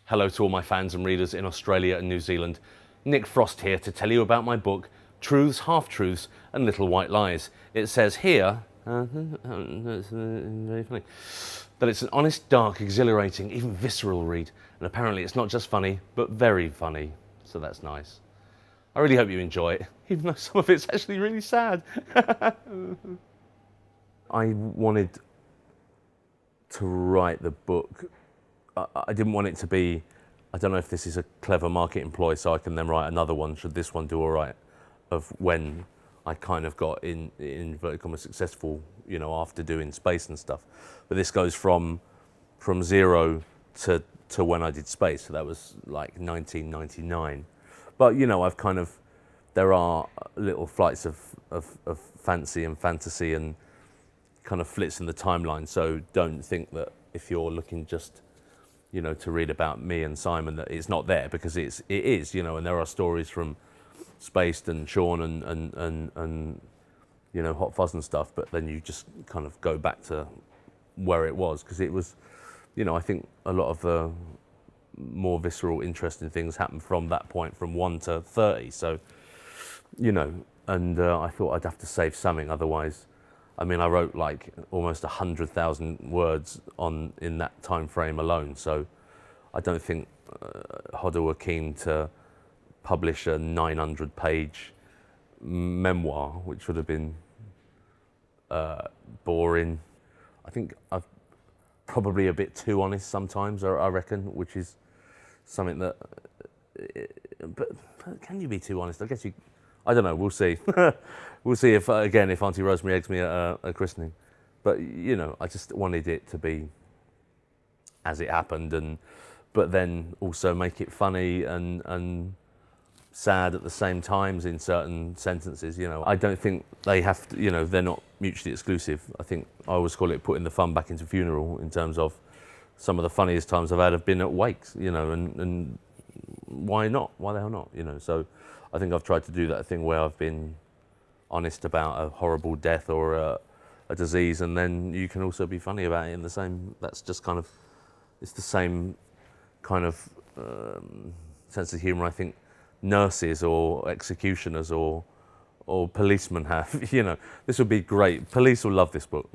Hello to all my fans and readers in Australia and New Zealand. Nick Frost here to tell you about my book, Truths, Half-Truths and Little White Lies. It says here, very funny, that it's an honest, dark, exhilarating, even visceral read. And apparently it's not just funny, but very funny. So that's nice. I really hope you enjoy it, even though some of it's actually really sad. I wanted to write the book. I didn't want it to be, I don't know if this is a clever marketing ploy so I can then write another one, should this one do all right, of when I kind of got in inverted commas successful, you know, after doing space and stuff. But this goes from zero to when I did space, so that was like 1999. But you know, I've kind of, there are little flights of fancy and fantasy and kind of flits in the timeline, so don't think that if you're looking just, you know, to read about me and Simon that it's not there, because it is, you know, and there are stories from Spaced and Sean and you know, Hot Fuzz and stuff, but then you just kind of go back to where it was, because it was, you know, I think a lot of the more visceral, interesting things happen from that point, from 1 to 30, so, you know, and I thought I'd have to save something, otherwise, I mean, I wrote like almost 100,000 words in that time frame alone, so I don't think Hodder were keen to publish a 900-page memoir, which would have been boring. I think I've probably a bit too honest sometimes, I reckon, which is something that, but can you be too honest? I guess you, I don't know, we'll see. We'll see if, again, if Auntie Rosemary eggs me at a christening. But, you know, I just wanted it to be as it happened, but then also make it funny and sad at the same times in certain sentences, you know. I don't think they have to, you know, they're not mutually exclusive. I think I always call it putting the fun back into funeral, in terms of some of the funniest times I've had have been at wakes, you know, and why not? Why the hell not, you know? So I think I've tried to do that thing where I've been honest about a horrible death or a disease, and then you can also be funny about it in the same, that's just kind of, it's the same kind of sense of humour I think nurses or executioners or policemen have, you know. This would be great. Police will love this book.